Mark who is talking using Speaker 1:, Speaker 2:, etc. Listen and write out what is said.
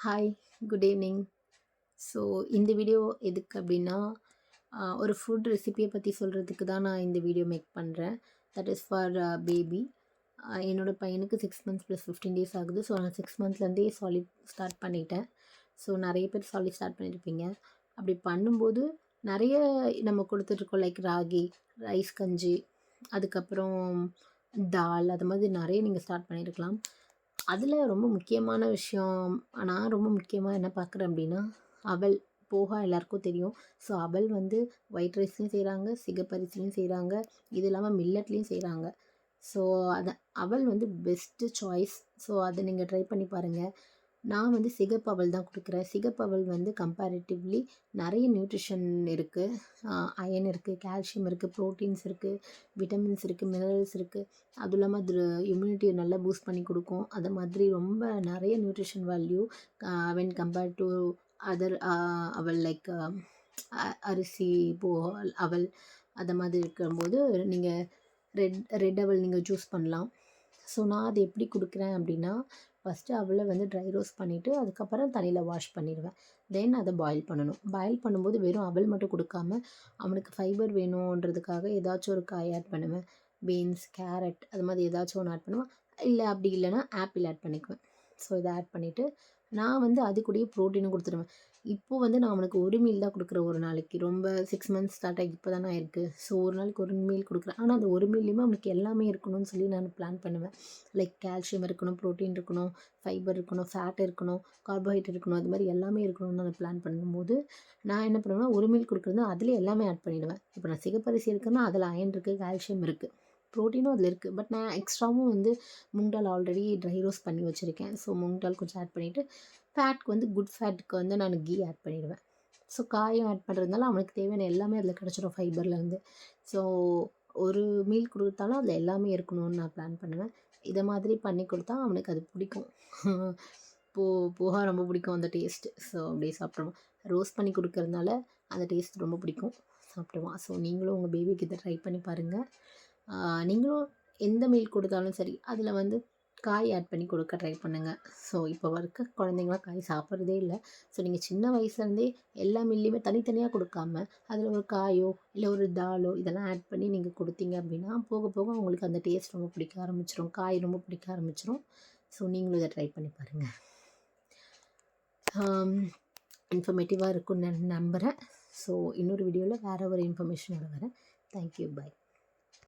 Speaker 1: Hi, good evening. So இந்த video எதுக்கு அப்படின்னா, ஒரு ஃபுட் ரெசிபியை பற்றி சொல்கிறதுக்கு தான் நான் இந்த வீடியோ மேக் பண்ணுறேன். That is for baby. என்னோடய பையனுக்கு 6 months + 15 days ஆகுது. ஸோ நான் 6 monthsலேருந்தே சாலிட் ஸ்டார்ட் பண்ணிட்டேன். ஸோ நிறைய பேர் சாலிட் ஸ்டார்ட் பண்ணியிருப்பீங்க. அப்படி பண்ணும்போது நிறைய நம்ம கொடுத்துட்ருக்கோம், லைக் ராகி, ரைஸ் கஞ்சி, அதுக்கப்புறம் தால், அது மாதிரி நிறைய நீங்கள் ஸ்டார்ட் பண்ணியிருக்கலாம். அதில் ரொம்ப முக்கியமான விஷயம், நான் ரொம்ப முக்கியமாக என்ன பார்க்குறேன் அப்படின்னா, அவல். போஹா எல்லாருக்கும் தெரியும். ஸோ அவல் வந்து ஒயிட் ரைஸ்லையும் செய்கிறாங்க, சிகப்பரிசிலையும் செய்கிறாங்க, இது இல்லாமல் மில்லட்லேயும் செய்கிறாங்க. ஸோ அதை அவல் வந்து பெஸ்ட்டு சாய்ஸ். ஸோ அதை நீங்கள் ட்ரை பண்ணி பாருங்கள். நான் வந்து சிகப்பு அவல் தான் கொடுக்குறேன். சிகப்பு அவல் வந்து கம்பேரிட்டிவ்லி நிறைய நியூட்ரிஷன் இருக்குது. அயன் இருக்குது, கால்சியம் இருக்குது, ப்ரோட்டீன்ஸ் இருக்குது, விட்டமின்ஸ் இருக்குது, மினரல்ஸ் இருக்குது. அதுவும் இல்லாமல் அது இம்யூனிட்டியை நல்லா பூஸ்ட் பண்ணி கொடுக்கும். அது மாதிரி ரொம்ப நிறைய nutrition value when compared to other அவல், லைக் அரிசி, அவல், அதை மாதிரி இருக்கும்போது நீங்கள் ரெட் அவல் நீங்கள் சூஸ் பண்ணலாம். ஸோ நான் அது எப்படி கொடுக்குறேன் அப்படின்னா, ஃபஸ்ட்டு அவலை வந்து ட்ரை ரோஸ்ட் பண்ணிவிட்டு அதுக்கப்புறம் தண்ணியில் வாஷ் பண்ணிடுவேன். தென் அதை பாயில் பண்ணணும். பாயில் பண்ணும்போது வெறும் அவல் மட்டும் கொடுக்காம, அவனுக்கு ஃபைபர் வேணுன்றதுக்காக ஏதாச்சும் ஒரு காய் ஆட் பண்ணுவேன். பீன்ஸ், கேரட், அது மாதிரி ஏதாச்சும் ஒன்று ஆட் பண்ணுவேன். இல்லை அப்படி இல்லைன்னா ஆப்பிள் ஆட் பண்ணிக்குவேன். ஸோ இதை ஆட் பண்ணிவிட்டு நான் வந்து அது கூடயே ப்ரோட்டீனும் கொடுத்துருவேன். இப்போது வந்து நான் அவனுக்கு ஒரு மீல் தான் கொடுக்குறேன் ஒரு நாளைக்கு. ரொம்ப 6 months ஸ்டார்ட் ஆகி இப்போ தானே ஆயிருக்கு. ஸோ ஒரு நாளைக்கு ஒரு மீல் கொடுக்குறேன். ஆனால் அந்த ஒரு மீல்லையுமே அவனுக்கு எல்லாமே இருக்கணும்னு சொல்லி நான் பிளான் பண்ணுவேன். லைக் கால்சியம் இருக்கணும், ப்ரோட்டீன் இருக்கணும், ஃபைபர் இருக்கணும், ஃபேட் இருக்கணும், கார்போஹைட்ரேட் இருக்கணும், அது மாதிரி எல்லாமே இருக்கணும்னு நான் பிளான் பண்ணும்போது நான் என்ன பண்ணுவேன்னா, ஒரு மீல் கொடுக்குறது அதிலே எல்லாமே ஆட் பண்ணிவிடுவேன். இப்போ நான் சிகப்பரிசி இருக்குன்னா அதில் அயன் இருக்குது, கால்சியம் இருக்குது, ப்ரோட்டீனும் அதில் இருக்குது. பட் நான் எக்ஸ்ட்ராவும் வந்து மூங் டால் ஆல்ரெடி ட்ரை ரோஸ்ட் பண்ணி வச்சுருக்கேன். ஸோ மூங் டால் கொஞ்சம் ஆட் பண்ணிவிட்டு, ஃபேட்க்கு வந்து குட் ஃபேட்க்கு வந்து நான் கீ ஆட் பண்ணிடுவேன். ஸோ காயும் ஆட் பண்ணுறதுனால அவனுக்கு தேவையான எல்லாமே அதில் கிடச்சிரும் ஃபைபர்லேருந்து. ஸோ ஒரு மீல் கொடுத்தாலும் அதில் எல்லாமே இருக்கணும்னு நான் பிளான் பண்ணுவேன். இதை மாதிரி பண்ணி கொடுத்தா அவனுக்கு அது பிடிக்கும். போஹா ரொம்ப பிடிக்கும் அந்த டேஸ்ட்டு. ஸோ அப்படியே சாப்பிட்ருவான். ரோஸ்ட் பண்ணி கொடுக்கறதுனால அந்த டேஸ்ட் ரொம்ப பிடிக்கும், சாப்பிடுவான். ஸோ நீங்களும் உங்கள் பேபிக்கு இதை ட்ரை பண்ணி பாருங்கள். நீங்களும் எந்த மீல் கொடுத்தாலும் சரி, அதில் வந்து காய் ஆட் பண்ணி கொடுக்க ட்ரை பண்ணுங்கள். ஸோ இப்போ இருக்க குழந்தைங்களாம் காய் சாப்பிட்றதே இல்லை. ஸோ நீங்கள் சின்ன வயசுலேருந்தே எல்லா மீல்லையுமே தனித்தனியாக கொடுக்காம அதில் ஒரு காயோ இல்லை ஒரு தாலோ இதெல்லாம் ஆட் பண்ணி நீங்கள் கொடுத்தீங்க அப்படின்னா, போக போக உங்களுக்கு அந்த டேஸ்ட் ரொம்ப பிடிக்க ஆரம்பிச்சிடும், காய் ரொம்ப பிடிக்க ஆரம்பிச்சிடும். ஸோ நீங்களும் இதை ட்ரை பண்ணி பாருங்கள். இன்ஃபர்மேட்டிவாக இருக்கும்னு நான் நம்புகிறேன். ஸோ இன்னொரு வீடியோவில் வேறு ஒரு இன்ஃபர்மேஷனோட வரேன். Thank you, by.